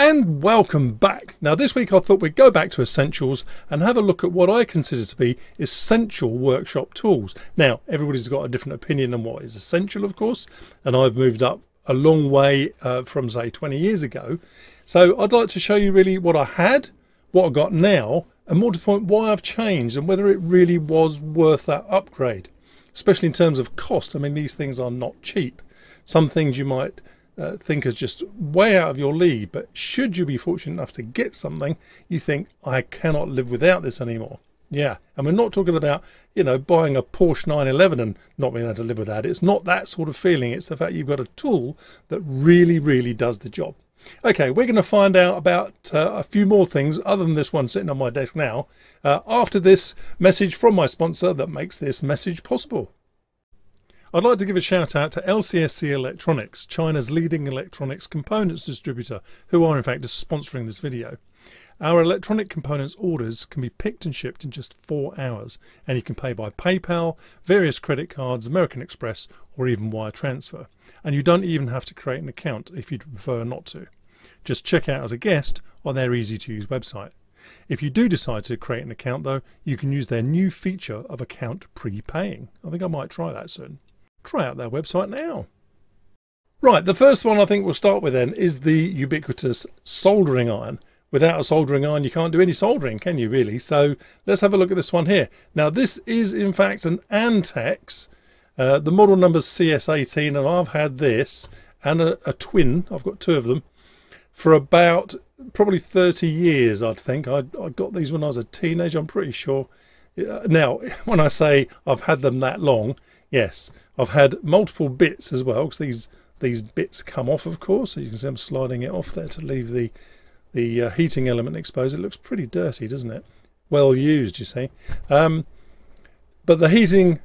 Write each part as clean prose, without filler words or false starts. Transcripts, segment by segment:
And welcome back. Now this week I thought we'd go back to essentials and have a look at what I consider to be essential workshop tools. Now everybody's got a different opinion on what is essential, of course, and I've moved up a long way from say 20 years ago. So I'd like to show you really what I had, what I got now, and more to the point why I've changed and whether it really was worth that upgrade, especially in terms of cost. I mean, these things are not cheap. Some things you might think is just way out of your league, but should you be fortunate enough to get something, you think, I cannot live without this anymore. Yeah, and we're not talking about, you know, buying a Porsche 911 and not being able to live without it. It's not that sort of feeling. It's the fact you've got a tool that really does the job. Okay, we're going to find out about a few more things other than this one sitting on my desk now, after this message from my sponsor that makes this message possible. I'd like to give a shout out to LCSC Electronics, China's leading electronics components distributor, who are in fact sponsoring this video. Our electronic components orders can be picked and shipped in just 4 hours, and you can pay by PayPal, various credit cards, American Express, or even wire transfer. And you don't even have to create an account if you'd prefer not to. Just check out as a guest on their easy to use website. If you do decide to create an account though, you can use their new feature of account prepaying. I think I might try that soon. Try out their website now. Right, the first one I think we'll start with then is the ubiquitous soldering iron. Without a soldering iron you can't do any soldering, can you really? So let's have a look at this one here. Now this is in fact an Antex. The model number's CS18, and I've had this and a twin, I've got two of them, for about probably 30 years I think. I got these when I was a teenager, I'm pretty sure. Now when I say I've had them that long, yes, I've had multiple bits as well, because these bits come off, of course. So you can see I'm sliding it off there to leave the heating element exposed. It looks pretty dirty, doesn't it? Well used, you see. But the heating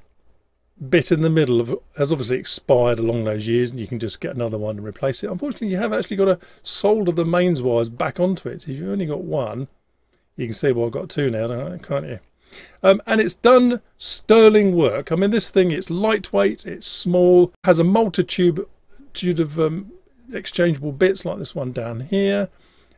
bit in the middle has obviously expired along those years, and you can just get another one and replace it. Unfortunately, you have actually got to solder the mains wires back onto it. If you've only got one, you can see, well, I've got two now, can't you? And it's done sterling work. I mean, this thing, it's lightweight, it's small, has a multitude of exchangeable bits like this one down here,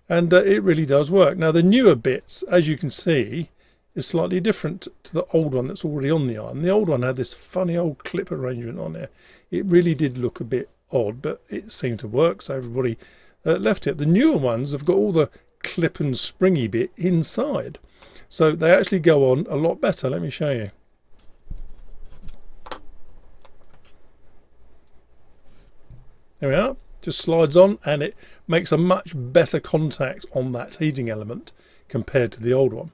and it really does work. Now the newer bits, as you can see, is slightly different to the old one that's already on the iron. The old one had this funny old clip arrangement on there. It really did look a bit odd, but it seemed to work, so everybody left it. The newer ones have got all the clip and springy bit inside, so they actually go on a lot better. Let me show you. There we are. Just slides on, and it makes a much better contact on that heating element compared to the old one.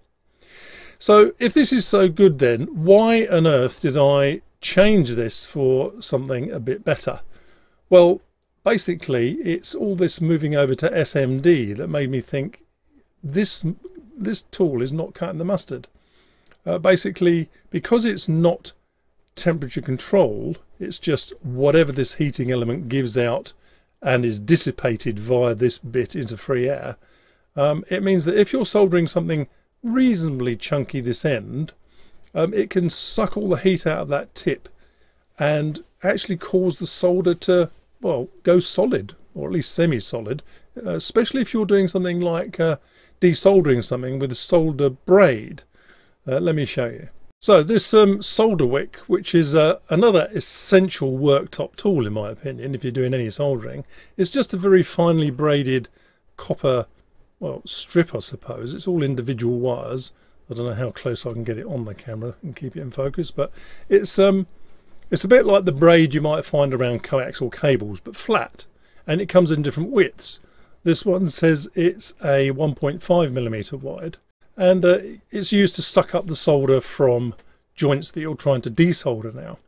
So if this is so good, then why on earth did I change this for something a bit better? Well, basically it's all this moving over to SMD that made me think this tool is not cutting the mustard. Basically, because it's not temperature controlled, it's just whatever this heating element gives out and is dissipated via this bit into free air. It means that if you're soldering something reasonably chunky this end, it can suck all the heat out of that tip and actually cause the solder to, well, go solid, or at least semi-solid, especially if you're doing something like desoldering something with a solder braid. Let me show you. So this solder wick, which is another essential worktop tool in my opinion if you're doing any soldering, is just a very finely braided copper, well, strip, I suppose. It's all individual wires. I don't know how close I can get it on the camera and keep it in focus, but it's a bit like the braid you might find around coaxial cables, but flat, and it comes in different widths. This one says it's a 1.5mm wide, and it's used to suck up the solder from joints that you're trying to desolder now,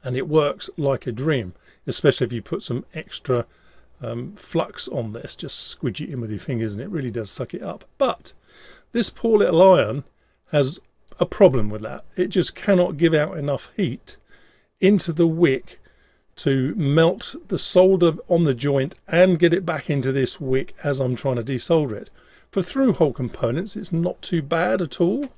and it works like a dream, especially if you put some extra flux on this. Just squidge it in with your fingers and it really does suck it up. But this poor little iron has a problem with that. It just cannot give out enough heat into the wick to melt the solder on the joint and get it back into this wick as I'm trying to desolder it. For through-hole components it's not too bad at all,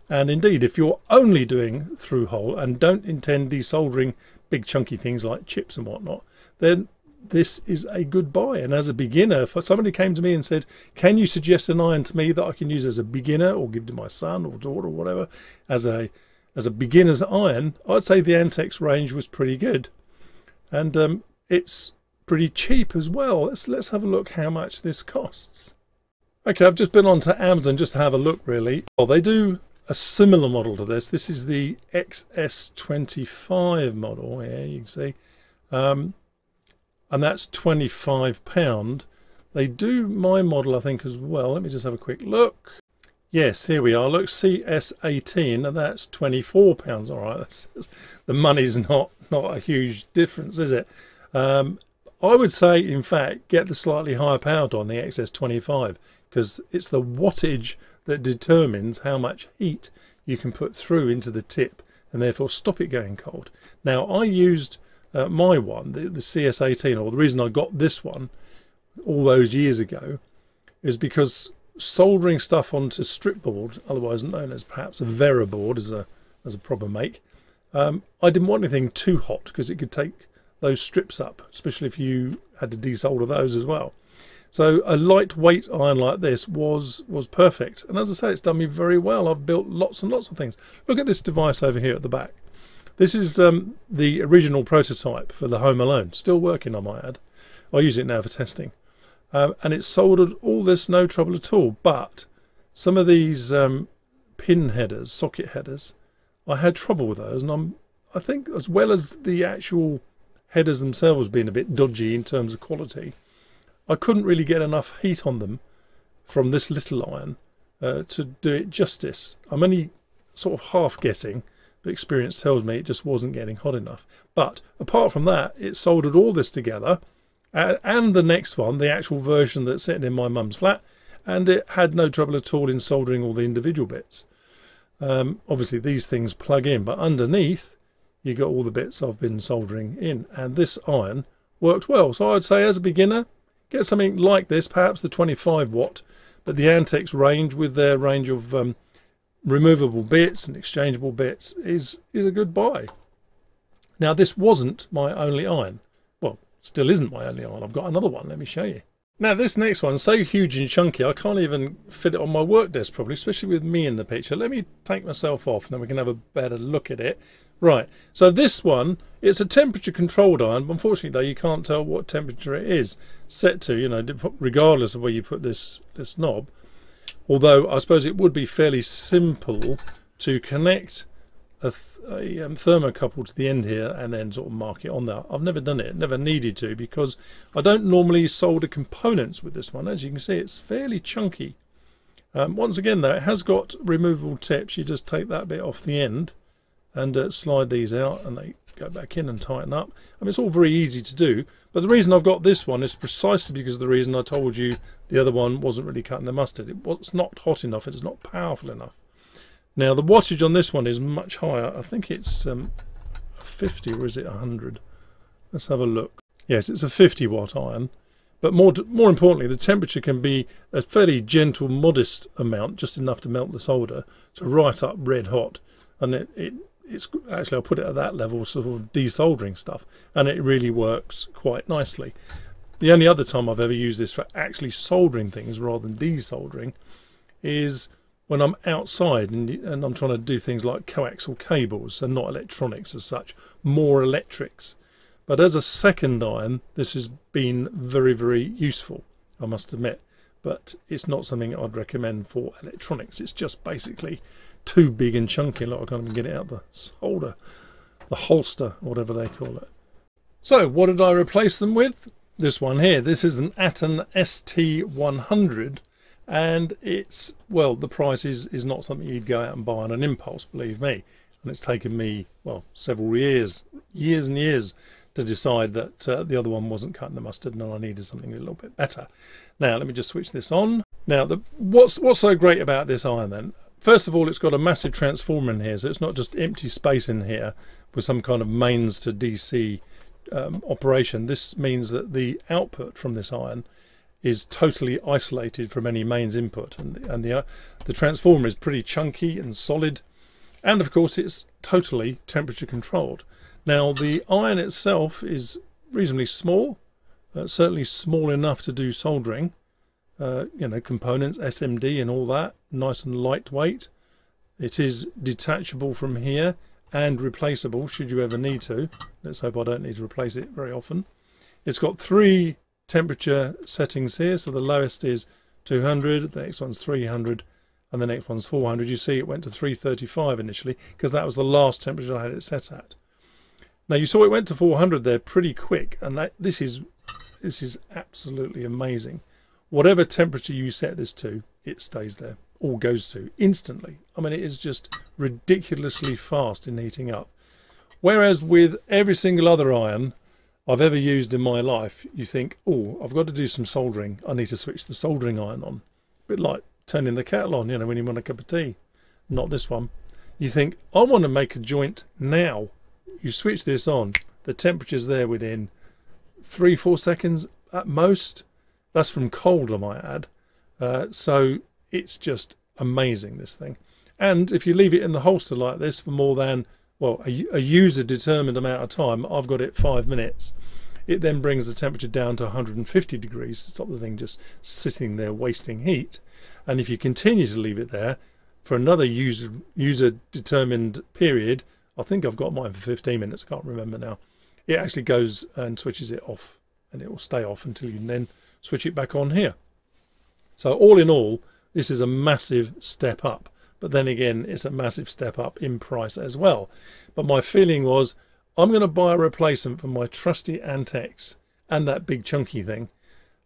and indeed if you're only doing through-hole and don't intend desoldering big chunky things like chips and whatnot, then this is a good buy. And as a beginner, if somebody came to me and said, can you suggest an iron to me that I can use as a beginner or give to my son or daughter or whatever as a beginner's iron, I'd say the Antex range was pretty good. And it's pretty cheap as well. Let's have a look how much this costs. Okay, I've just been onto Amazon just to have a look really. Well, they do a similar model to this. This is the XS25 model here, you can see. And that's £25. They do my model, I think, as well. Let me just have a quick look. Yes, here we are. Look, CS18, and that's £24. All right, the money's not a huge difference, is it? I would say, in fact, get the slightly higher powered on the XS25 because it's the wattage that determines how much heat you can put through into the tip and therefore stop it going cold. Now, I used my one, the CS18, or the reason I got this one all those years ago is because soldering stuff onto strip board, otherwise known as perhaps a Vera board as a proper make, I didn't want anything too hot because it could take those strips up, especially if you had to desolder those as well. So a lightweight iron like this was perfect, and as I say, it's done me very well. I've built lots and lots of things. Look at this device over here at the back. This is the original prototype for the Home Alone. Still working, I might add. I use it now for testing. And it's soldered all this no trouble at all. But some of these pin headers, socket headers, I had trouble with those. And I think as well as the actual headers themselves being a bit dodgy in terms of quality, I couldn't really get enough heat on them from this little iron to do it justice. I'm only sort of half guessing. Experience tells me it just wasn't getting hot enough. But apart from that, it soldered all this together, and the next one, the actual version that's sitting in my mum's flat, and it had no trouble at all in soldering all the individual bits. Obviously these things plug in, but underneath you got all the bits I've been soldering in, and this iron worked well. So I'd say as a beginner, get something like this, perhaps the 25 watt, but the Antex range with their range of removable bits and exchangeable bits is a good buy. Now, this wasn't my only iron. Well, still isn't my only iron. I've got another one. Let me show you. Now, this next one's so huge and chunky, I can't even fit it on my work desk probably, especially with me in the picture. Let me take myself off and then we can have a better look at it. Right, so this one, it's a temperature controlled iron, but unfortunately though you can't tell what temperature it is set to, you know, regardless of where you put this knob. Although I suppose it would be fairly simple to connect a thermocouple to the end here and then sort of mark it on there. I've never done it, never needed to, because I don't normally solder components with this one. As you can see, it's fairly chunky. Once again though, it has got removable tips. You just take that bit off the end and slide these out and they go back in and tighten up. I mean, it's all very easy to do, but the reason I've got this one is precisely because of the reason I told you the other one wasn't really cutting the mustard. It's not hot enough, it's not powerful enough. Now the wattage on this one is much higher. I think it's 50 or is it 100? Let's have a look. Yes, it's a 50 watt iron, but more importantly, the temperature can be a fairly gentle, modest amount, just enough to melt the solder, to right up red hot, and it's actually, I'll put it at that level, sort of desoldering stuff, and it really works quite nicely. The only other time I've ever used this for actually soldering things rather than desoldering is when I'm outside and I'm trying to do things like coaxial cables, and not electronics as such, more electrics. But as a second iron, this has been very, very useful, I must admit. But it's not something I'd recommend for electronics. It's just basically too big and chunky. Look, I can't even get it out the solder, the holster, whatever they call it. So what did I replace them with? This one here. This is an Aton ST100, and it's, well, the price is not something you'd go out and buy on an impulse, believe me. And it's taken me, well, several years and years to decide that the other one wasn't cutting the mustard and I needed something a little bit better. Now let me just switch this on. Now what's so great about this iron then? First of all, it's got a massive transformer in here, so it's not just empty space in here with some kind of mains to DC operation. This means that the output from this iron is totally isolated from any mains input, and the transformer is pretty chunky and solid, and of course it's totally temperature controlled. Now the iron itself is reasonably small, certainly small enough to do soldering. You know, components, SMD and all that, nice and lightweight. It is detachable from here and replaceable should you ever need to. Let's hope I don't need to replace it very often. It's got 3 temperature settings here, so the lowest is 200, the next one's 300, and the next one's 400. You see it went to 335 initially because that was the last temperature I had it set at. Now you saw it went to 400 there pretty quick, and this is absolutely amazing. Whatever temperature you set this to, it stays there, or goes to instantly. I mean, it is just ridiculously fast in heating up. Whereas with every single other iron I've ever used in my life, you think, oh, I've got to do some soldering. I need to switch the soldering iron on. A bit like turning the kettle on, you know, when you want a cup of tea. Not this one. You think, I want to make a joint now. You switch this on, the temperature's there within 3-4 seconds at most. That's from cold, I might add. So it's just amazing, this thing. And if you leave it in the holster like this for more than, well, a user determined amount of time, I've got it 5 minutes, it then brings the temperature down to 150 degrees to stop the thing just sitting there wasting heat. And if you continue to leave it there for another user determined period, I think I've got mine for 15 minutes, I can't remember now, it actually goes and switches it off, and it will stay off until you can then switch it back on here. So all in all, this is a massive step up, but then again it's a massive step up in price as well. But my feeling was, I'm going to buy a replacement for my trusty Antex and that big chunky thing,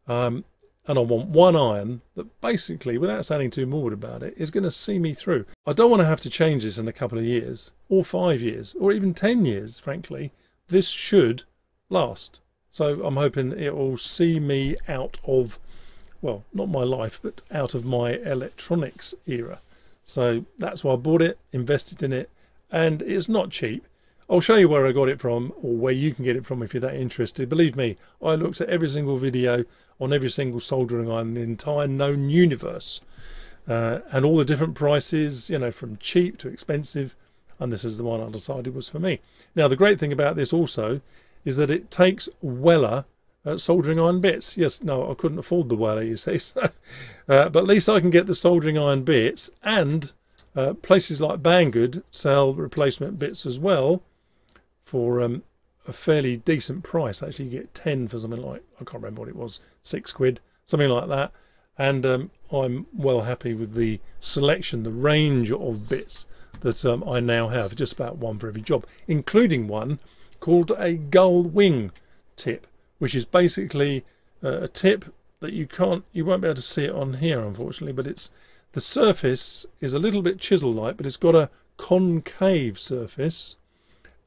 and I want one iron that basically, without sounding too morbid about it, is going to see me through. I don't want to have to change this in a couple of years, or 5 years, or even 10 years, frankly. This should last. So I'm hoping it will see me out of, well, not my life, but out of my electronics era. So that's why I bought it, invested in it, and it's not cheap. I'll show you where I got it from, or where you can get it from if you're that interested. Believe me, I looked at every single video on every single soldering iron in the entire known universe, and all the different prices, you know, from cheap to expensive, and this is the one I decided was for me. Now the great thing about this also is that it takes Weller soldering iron bits. Yes, no, I couldn't afford the Weller, you see, so, but at least I can get the soldering iron bits, and places like Banggood sell replacement bits as well for a fairly decent price. Actually, you get 10 for something like, I can't remember what it was, 6 quid, something like that. And I'm well happy with the selection, the range of bits that I now have, just about one for every job, including one called a gull wing tip, which is basically a tip that you won't be able to see it on here, unfortunately, but the surface is a little bit chisel-like, but it's got a concave surface,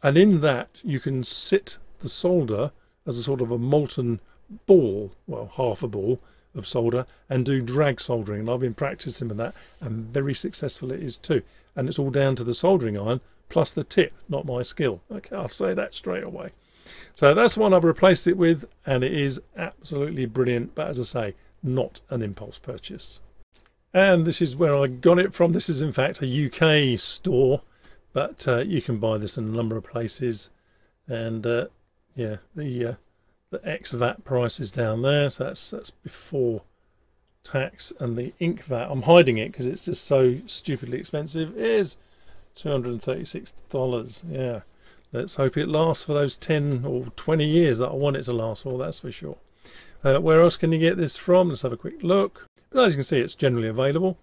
and in that you can sit the solder as a sort of a molten ball, well, half a ball of solder, and do drag soldering. And I've been practicing with that, and very successful it is too. And it's all down to the soldering iron plus the tip, not my skill. Okay, I'll say that straight away. So that's the one I've replaced it with, and it is absolutely brilliant, but as I say, not an impulse purchase. And this is where I got it from. This is in fact a UK store, but you can buy this in a number of places. And yeah, the ex-VAT price is down there, so that's before tax. And the ink VAT, I'm hiding it because it's just so stupidly expensive, is $236. Yeah, let's hope it lasts for those 10 or 20 years that I want it to last for, that's for sure. Where else can you get this from? Let's have a quick look. But as you can see, it's generally available,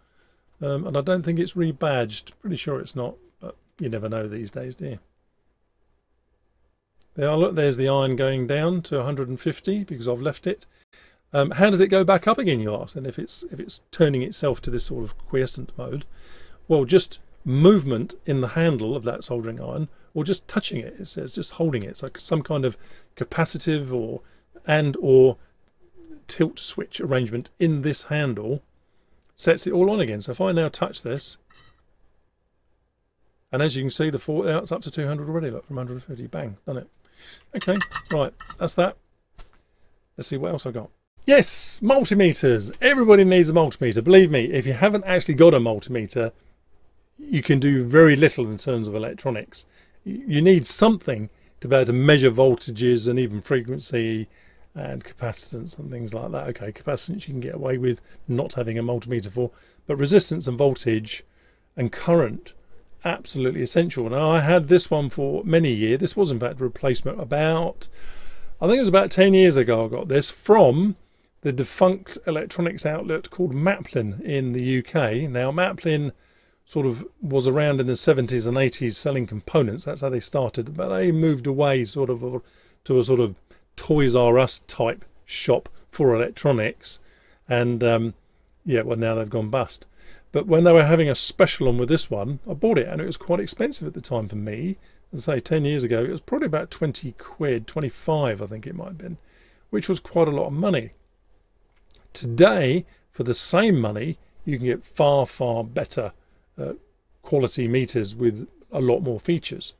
and I don't think it's rebadged. Pretty sure it's not, but you never know these days, do you? There, look, there's the iron going down to 150 because I've left it. How does it go back up again, you ask? And if it's turning itself to this sort of quiescent mode, well, just movement in the handle of that soldering iron, or just touching it. It says just holding it. It's like some kind of capacitive or tilt switch arrangement in this handle sets it all on again. So if I now touch this, and as you can see, it's up to 200 already. Look, from 150, bang, done it. Okay, right, that's that. Let's see what else I got. Yes, multimeters. Everybody needs a multimeter. Believe me, if you haven't actually got a multimeter, you can do very little in terms of electronics. You need something to be able to measure voltages and even frequency and capacitance and things like that. Okay, capacitance you can get away with not having a multimeter for, but resistance and voltage and current, absolutely essential. Now, I had this one for many years. This was in fact a replacement about, I think it was about 10 years ago I got this from the defunct electronics outlet called Maplin in the UK. Now, Maplin sort of was around in the 70s and 80s selling components. That's how they started, but they moved away sort of to a sort of Toys R Us type shop for electronics, and yeah, well, now they've gone bust. But when they were having a special on with this one, I bought it, and it was quite expensive at the time for me. As I say, 10 years ago, it was probably about 20 quid, 25 I think it might have been, which was quite a lot of money. Today, for the same money, you can get far, far better quality meters with a lot more features.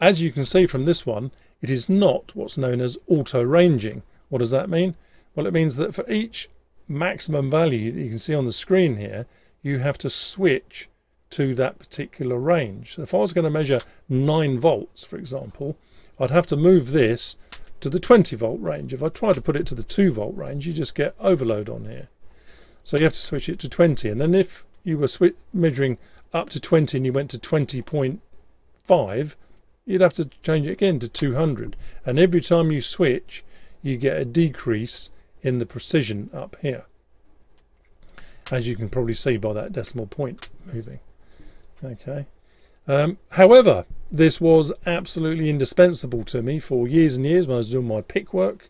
As you can see from this one, it is not what's known as auto ranging. What does that mean? Well, it means that for each maximum value that you can see on the screen here, you have to switch to that particular range. So if I was going to measure 9 volts, for example, I'd have to move this to the 20 volt range. If I try to put it to the 2 volt range, you just get overload on here. So you have to switch it to 20. And then if you were measuring up to 20 and you went to 20.5, you'd have to change it again to 200, and every time you switch you get a decrease in the precision up here, as you can probably see by that decimal point moving. Okay, however, this was absolutely indispensable to me for years and years when I was doing my PIC work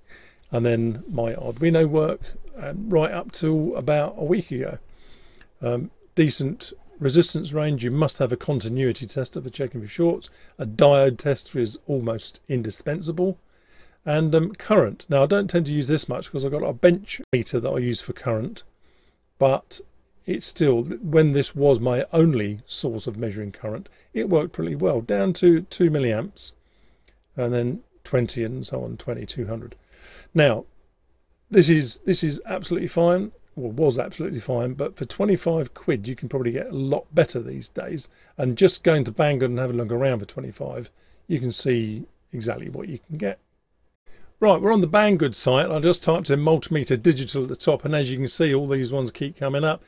and then my Arduino work, right up to about a week ago. Decent resistance range. You must have a continuity tester for checking for shorts. A diode tester is almost indispensable. And current. Now, I don't tend to use this much because I've got a bench meter that I use for current, but it's still, when this was my only source of measuring current, it worked pretty well, down to 2 milliamps and then 20 and so on, 200. Now, this is absolutely fine. Well, was absolutely fine, but for 25 quid you can probably get a lot better these days. And just going to Banggood and having a look around for 25, you can see exactly what you can get. Right, we're on the Banggood site. I just typed in Multimeter Digital at the top, and as you can see, all these ones keep coming up.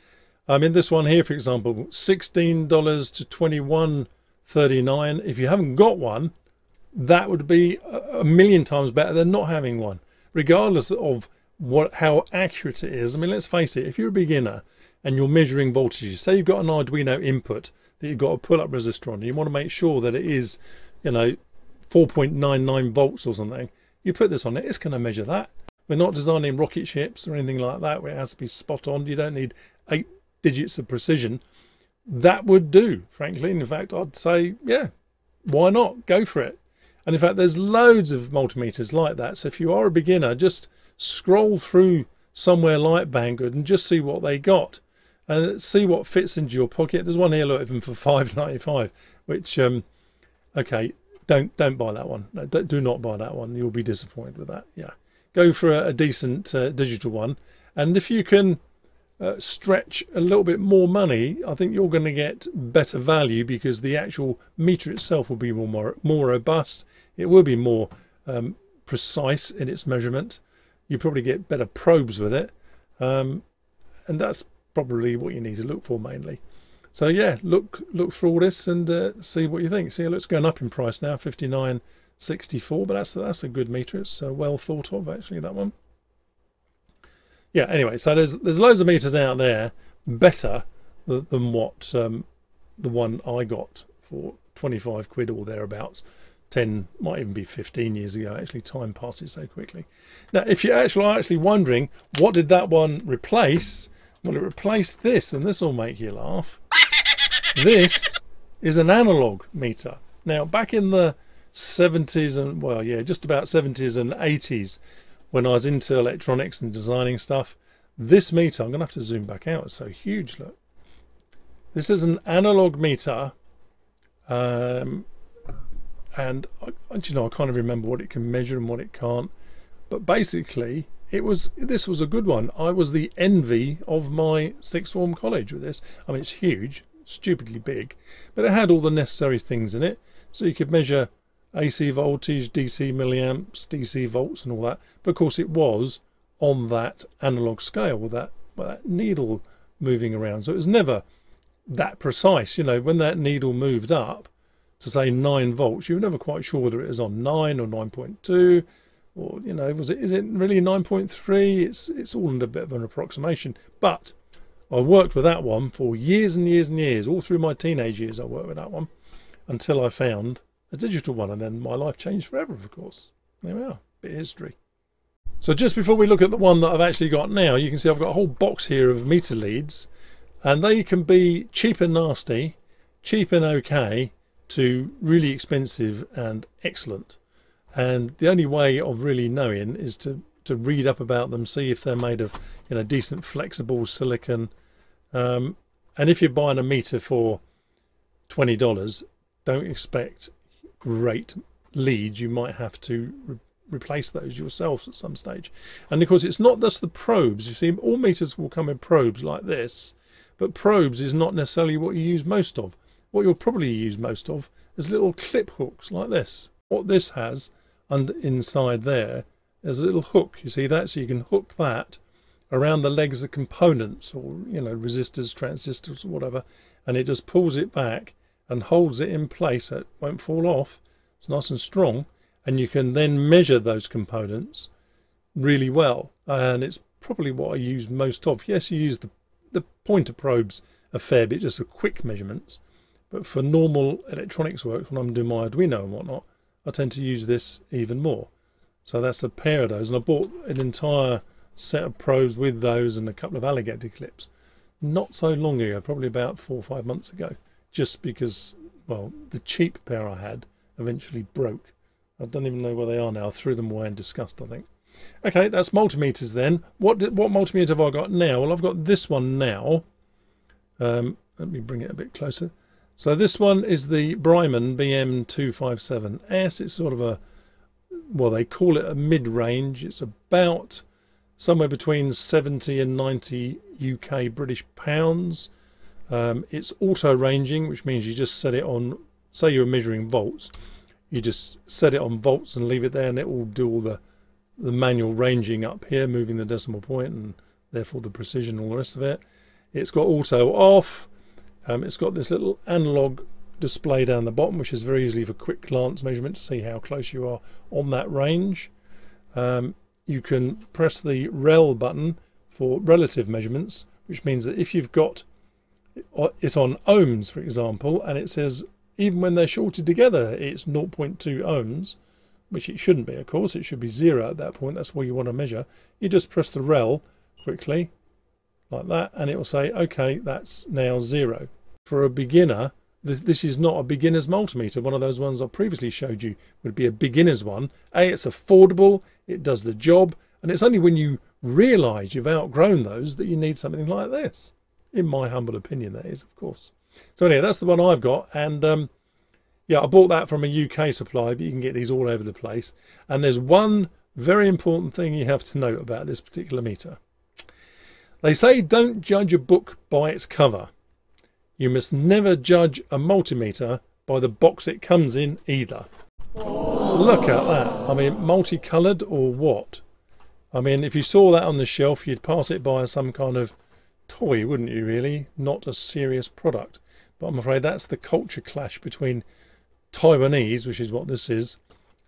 In this one here, for example, $16 to $21.39. If you haven't got one, that would be a million times better than not having one, regardless of how accurate it is. I mean, let's face it, if you're a beginner and you're measuring voltages, say you've got an Arduino input that you've got a pull-up resistor on, and you want to make sure that it is, you know, 4.99 volts or something, you put this on it, it's going to measure that. We're not designing rocket ships or anything like that where it has to be spot on. You don't need 8 digits of precision. That would do, frankly. And in fact, I'd say, yeah, why not? Go for it. And in fact, there's loads of multimeters like that. So if you are a beginner, just scroll through somewhere like Banggood and just see what they got and see what fits into your pocket. There's one here, look, even for $5.95, which okay, don't buy that one. No, do not buy that one. You'll be disappointed with that. Yeah, go for a decent digital one, and if you can stretch a little bit more money, I think you're going to get better value, because the actual meter itself will be more robust. It will be more precise in its measurement. You probably get better probes with it, and that's probably what you need to look for mainly. So yeah, look for all this and see what you think. See, it's going up in price now, $59.64, but that's a good meter. It's well thought of, actually, that one. Yeah, anyway, so there's loads of meters out there better than what the one I got for 25 quid or thereabouts. 10, might even be 15 years ago. Actually, time passes so quickly. Now, if you're actually wondering, what did that one replace? Well, it replaced this, and this will make you laugh. This is an analog meter. Now, back in the 70s and, well, yeah, just about 70s and 80s, when I was into electronics and designing stuff, this meter, I'm going to have to zoom back out, it's so huge, look. This is an analog meter, and you know, I kind of remember what it can measure and what it can't, but basically this was a good one. I was the envy of my sixth form college with this. I mean, it's huge, stupidly big, but it had all the necessary things in it, so you could measure AC voltage, DC milliamps, DC volts and all that. But of course it was on that analog scale with that needle moving around. So it was never that precise. You know, when that needle moved up to say 9 volts, you were never quite sure whether it was on 9 or 9.2 or, you know, is it really 9.3? It's all in a bit of an approximation. But I worked with that one for years and years and years. All through my teenage years I worked with that one until I found a digital one, and then my life changed forever, of course. There we are, bit of history. So just before we look at the one that I've actually got now, you can see I've got a whole box here of meter leads, and they can be cheap and nasty, cheap and okay, to really expensive and excellent. And the only way of really knowing is to read up about them, see if they're made of, you know, decent flexible silicon. And if you're buying a meter for $20, don't expect great leads. You might have to replace those yourselves at some stage. And of course it's not just the probes. You see, all meters will come in probes like this, but probes is not necessarily what you use most of. What you'll probably use most of is little clip hooks like this. What this has inside there is a little hook. You see that? So you can hook that around the legs of components, or, you know, resistors, transistors, or whatever, and it just pulls it back and holds it in place so it won't fall off. It's nice and strong, and you can then measure those components really well, and it's probably what I use most of. Yes, you use the pointer probes a fair bit, just for quick measurements, but for normal electronics work, when I'm doing my Arduino and whatnot, I tend to use this even more. So that's a pair of those, and I bought an entire set of probes with those and a couple of alligator clips not so long ago, probably about 4 or 5 months ago, just because, well, the cheap pair I had eventually broke. I don't even know where they are now. I threw them away in disgust, I think. Okay, that's multimeters then. What multimeter have I got now? Well, I've got this one now. Let me bring it a bit closer. So this one is the Bryman BM257S. It's sort of a, well, they call it a mid-range. It's about somewhere between 70 and 90 UK British pounds. It's auto ranging, which means you just set it on, say you're measuring volts, you just set it on volts and leave it there, and it will do all the manual ranging up here, moving the decimal point and therefore the precision and all the rest of it. It's got auto off. It's got this little analog display down the bottom, which is very easily for quick glance measurement to see how close you are on that range. You can press the rel button for relative measurements, which means that if you've got it on ohms, for example, and it says even when they're shorted together it's 0.2 ohms, which it shouldn't be, of course, it should be 0 at that point. That's what you want to measure. You just press the rel quickly like that, and it will say, okay, that's now 0. For a beginner, this is not a beginner's multimeter. One of those ones I previously showed you would be a beginner's one. It's affordable, it does the job, and it's only when you realise you've outgrown those that you need something like this. In my humble opinion, that is, of course. So anyway, that's the one I've got, and yeah, I bought that from a UK supplier, but you can get these all over the place. And there's one very important thing you have to note about this particular meter. They say don't judge a book by its cover. You must never judge a multimeter by the box it comes in either. Look at that. I mean, multicoloured or what? I mean, if you saw that on the shelf, you'd pass it by as some kind of toy, wouldn't you, really? Not a serious product. But I'm afraid that's the culture clash between Taiwanese, which is what this is,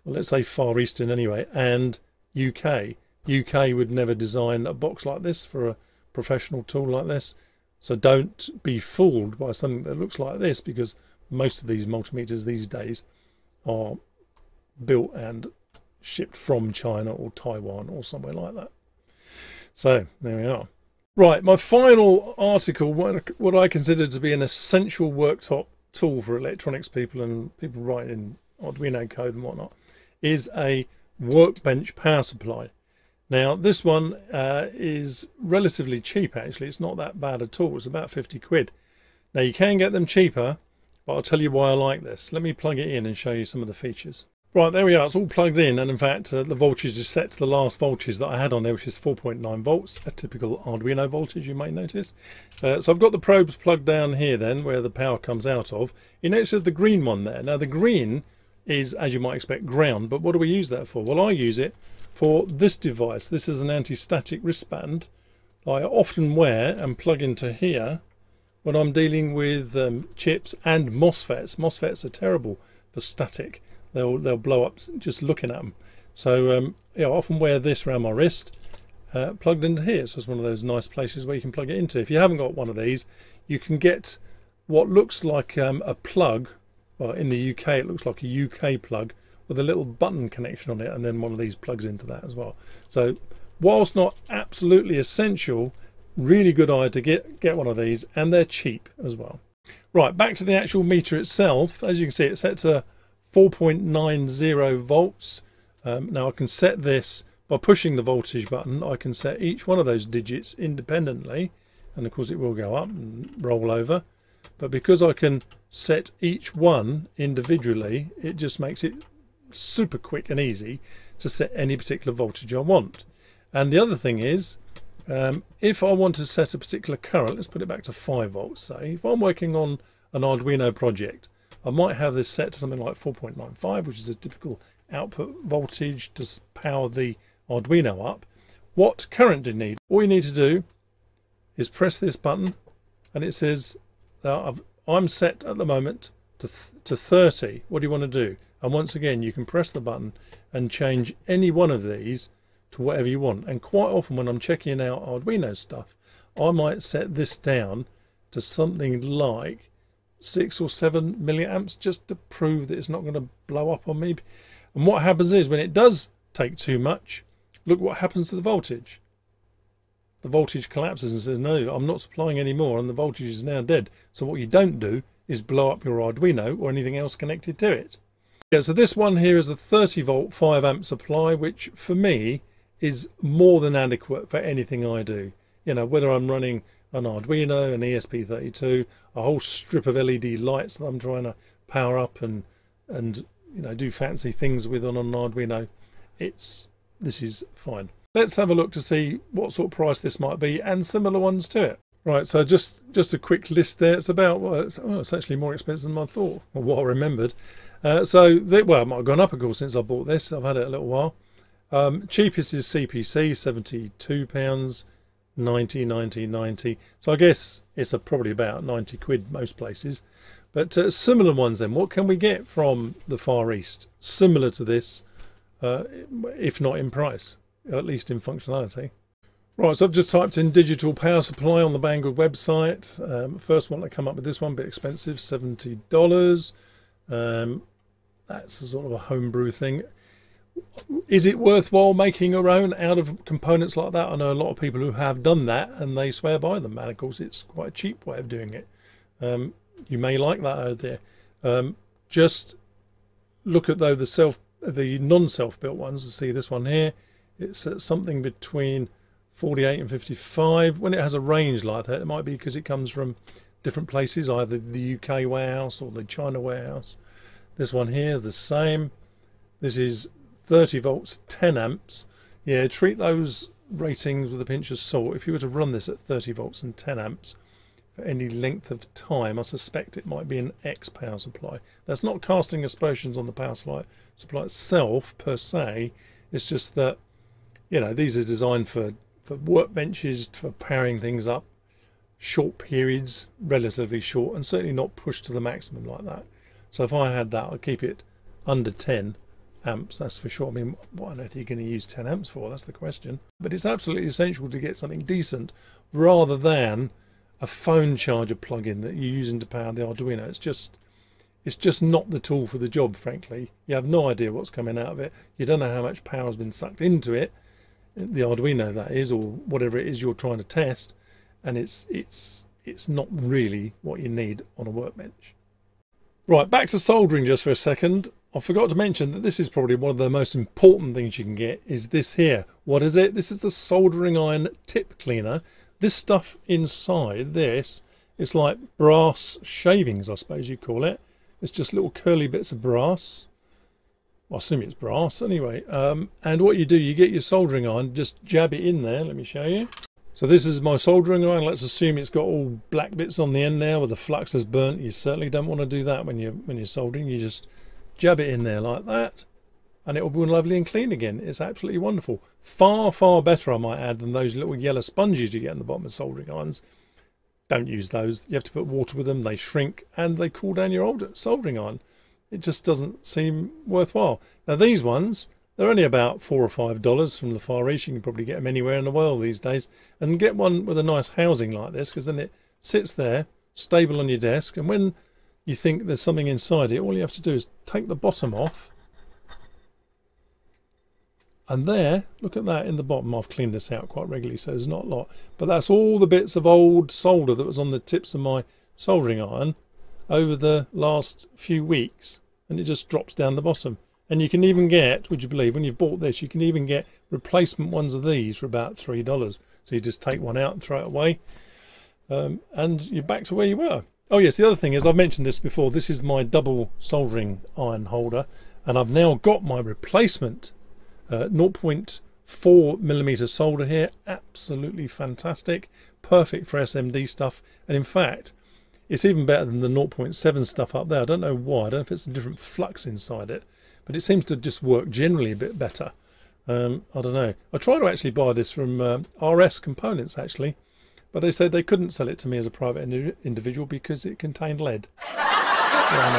well, let's say Far Eastern anyway, and UK. UK would never design a box like this for a professional tool like this. So don't be fooled by something that looks like this, because most of these multimeters these days are built and shipped from China or Taiwan or somewhere like that. So there we are. Right, my final article, what I consider to be an essential worktop tool for electronics people and people writing Arduino code and whatnot, is a workbench power supply. Now this one is relatively cheap, actually. It's not that bad at all. It's about 50 quid. Now you can get them cheaper, but I'll tell you why I like this. Let me plug it in and show you some of the features. Right, there we are. It's all plugged in, and in fact the voltage is set to the last voltage that I had on there, which is 4.9 volts, a typical Arduino voltage, you may notice. So I've got the probes plugged down here then, where the power comes out of. You notice there's the green one there. Now the green is, as you might expect, ground. But what do we use that for? Well, I use it for this device. This is an anti-static wristband I often wear and plug into here when I'm dealing with chips and MOSFETs. MOSFETs are terrible for static. They'll blow up just looking at them. So yeah, I often wear this around my wrist, plugged into here. So it's one of those nice places where you can plug it into. If you haven't got one of these, you can get what looks like a plug. Well, in the UK it looks like a UK plug with a little button connection on it, and then one of these plugs into that as well. So whilst not absolutely essential, really good idea to get one of these, and they're cheap as well. Right, back to the actual meter itself. As you can see, it's set to 4.90 volts. Now I can set this by pushing the voltage button. I can set each one of those digits independently, and of course it will go up and roll over. But because I can set each one individually, it just makes it super quick and easy to set any particular voltage I want. And the other thing is, if I want to set a particular current, let's put it back to 5 volts, say. If I'm working on an Arduino project, I might have this set to something like 4.95, which is a typical output voltage to power the Arduino up. What current do you need? All you need to do is press this button, and it says, I'm set at the moment to 30. What do you want to do? And once again, you can press the button and change any one of these to whatever you want. And quite often when I'm checking out Arduino stuff, I might set this down to something like 6 or 7 milliamps just to prove that it's not going to blow up on me. And what happens is, when it does take too much, look what happens to the voltage. The voltage collapses and says, no, I'm not supplying any more, and the voltage is now dead. So what you don't do is blow up your Arduino or anything else connected to it. Yeah, so this one here is a 30 volt 5 amp supply, which for me is more than adequate for anything I do. You know, whether I'm running an Arduino, an ESP32, a whole strip of LED lights that I'm trying to power up and you know, do fancy things with on an Arduino, this is fine. Let's have a look to see what sort of price this might be and similar ones to it. Right, so just a quick list there. It's about, well, it's actually more expensive than I thought, or what I remembered. Well, it might have gone up, of course, since I bought this. I've had it a little while. Cheapest is CPC, £72, 90. So I guess it's probably about 90 quid most places. But similar ones then, what can we get from the Far East? Similar to this, if not in price, at least in functionality. Right, so I've just typed in digital power supply on the Banggood website. First one to come up with this one, a bit expensive, $70. That's a sort of a homebrew thing. Is it worthwhile making your own out of components like that? I know a lot of people who have done that and they swear by them, and of course it's quite a cheap way of doing it. You may like that out there. Just look at though the non-self built ones. See this one here, it's something between 48 and 55. When it has a range like that, it might be because it comes from different places, either the UK warehouse or the China warehouse. This one here is the same. This is 30 volts, 10 amps. Yeah, treat those ratings with a pinch of salt. If you were to run this at 30 volts and 10 amps for any length of time, I suspect it might be an X power supply. That's not casting aspersions on the power supply itself per se. It's just that, you know, these are designed for workbenches, for powering things up, short periods, relatively short, and certainly not pushed to the maximum like that. So if I had that, I'd keep it under 10 amps, that's for sure. I mean, what on earth are you going to use 10 amps for? That's the question. But it's absolutely essential to get something decent rather than a phone charger plug-in that you're using to power the Arduino. It's just not the tool for the job, frankly. You have no idea what's coming out of it. You don't know how much power has been sucked into it, the Arduino that is, or whatever it is you're trying to test, and it's not really what you need on a workbench. Right, back to soldering just for a second. I forgot to mention that this is probably one of the most important things you can get, is this here. What is it? This is the soldering iron tip cleaner. This stuff inside this, it's like brass shavings, I suppose you call it. It's just little curly bits of brass. I assume it's brass anyway. And what you do, you get your soldering iron, just jab it in there. Let me show you. So this is my soldering iron. Let's assume it's got all black bits on the end now where the flux has burnt. You certainly don't want to do that when you're soldering. You just jab it in there like that, and it will be lovely and clean again. It's absolutely wonderful. Far, far better, I might add, than those little yellow sponges you get in the bottom of soldering irons. Don't use those. You have to put water with them. They shrink and they cool down your old soldering iron. It just doesn't seem worthwhile. Now these ones, they're only about $4 or $5 from the Far East. You can probably get them anywhere in the world these days. And get one with a nice housing like this, because then it sits there, stable on your desk. And when you think there's something inside it, all you have to do is take the bottom off. And there, look at that in the bottom. I've cleaned this out quite regularly, so there's not a lot. But that's all the bits of old solder that was on the tips of my soldering iron over the last few weeks. And it just drops down the bottom. And you can even get, would you believe, when you've bought this, you can even get replacement ones of these for about $3. So you just take one out and throw it away. And you're back to where you were. Oh yes, the other thing is, I've mentioned this before, this is my double soldering iron holder. And I've now got my replacement 0.4mm solder here. Absolutely fantastic. Perfect for SMD stuff. And in fact, it's even better than the 0.7 stuff up there. I don't know why. I don't know if it's a different flux inside it, but it seems to just work generally a bit better. I don't know. I tried to actually buy this from RS Components actually, but they said they couldn't sell it to me as a private individual because it contained lead. Yeah,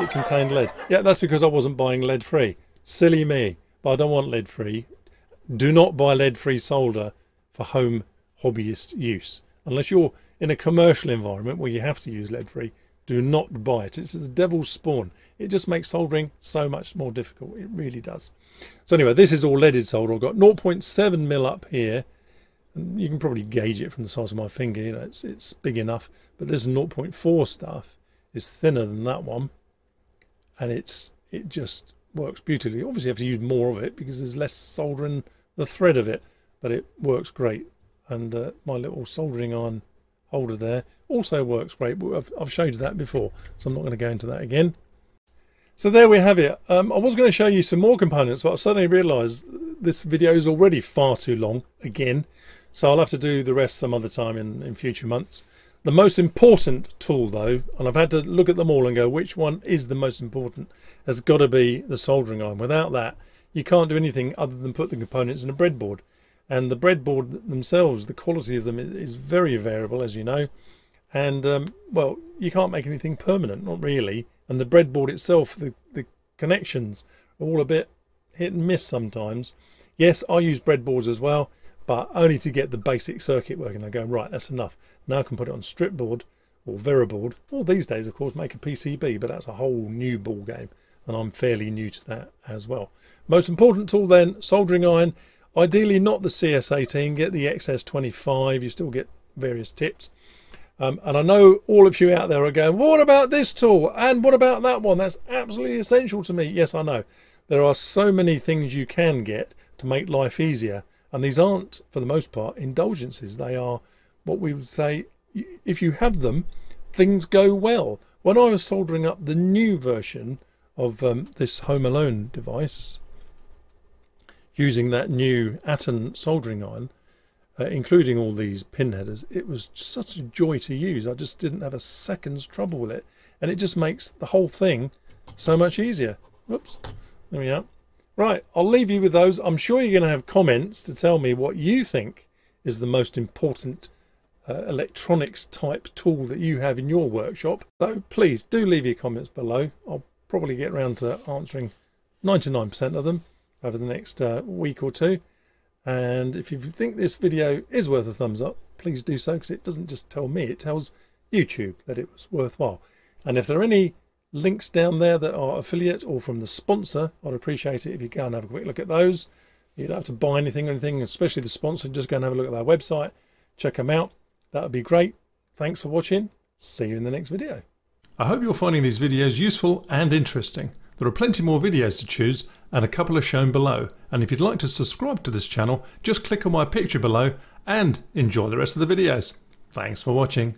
it contained lead. Yeah, that's because I wasn't buying lead free. Silly me. But I don't want lead free. Do not buy lead free solder for home hobbyist use. Unless you're in a commercial environment where you have to use lead free, do not buy it. It's the devil's spawn. It just makes soldering so much more difficult. It really does. So anyway, this is all leaded solder. I've got 0.7mm up here. And you can probably gauge it from the size of my finger. You know, it's big enough. But this 0.4 stuff is thinner than that one. And it just works beautifully. Obviously you have to use more of it because there's less solder in the thread of it. But it works great. And my little soldering iron holder there also works great. I've showed you that before, so I'm not going to go into that again. So there we have it. I was going to show you some more components, but I suddenly realised this video is already far too long again, so I'll have to do the rest some other time in future months. The most important tool though, and I've had to look at them all and go which one is the most important, has got to be the soldering iron. Without that you can't do anything other than put the components in a breadboard. And the breadboard themselves, the quality of them is very variable, as you know. And, well, you can't make anything permanent, not really. And the breadboard itself, the connections are all a bit hit and miss sometimes. Yes, I use breadboards as well, but only to get the basic circuit working. I go, right, that's enough. Now I can put it on stripboard or Veriboard. Or these days, of course, make a PCB, but that's a whole new ball game. And I'm fairly new to that as well. Most important tool then, soldering iron. Ideally not the CS18, get the XS25, you still get various tips. And I know all of you out there are going, what about this tool? And what about that one? That's absolutely essential to me. Yes, I know. There are so many things you can get to make life easier. And these aren't, for the most part, indulgences. They are what we would say, if you have them, things go well. When I was soldering up the new version of this Home Alone device, using that new Atom soldering iron, including all these pin headers, it was such a joy to use. I just didn't have a second's trouble with it. And it just makes the whole thing so much easier. Whoops, there we are. Right, I'll leave you with those. I'm sure you're going to have comments to tell me what you think is the most important electronics type tool that you have in your workshop. So please do leave your comments below. I'll probably get around to answering 99% of them over the next week or two. And if you think this video is worth a thumbs up, please do so, because it doesn't just tell me, it tells YouTube that it was worthwhile. And if there are any links down there that are affiliate or from the sponsor, I'd appreciate it if you go and have a quick look at those. You don't have to buy anything or anything, especially the sponsor. Just go and have a look at their website, check them out. That would be great. Thanks for watching. See you in the next video. I hope you're finding these videos useful and interesting. There are plenty more videos to choose, and a couple are shown below. And if you'd like to subscribe to this channel, just click on my picture below and enjoy the rest of the videos. Thanks for watching.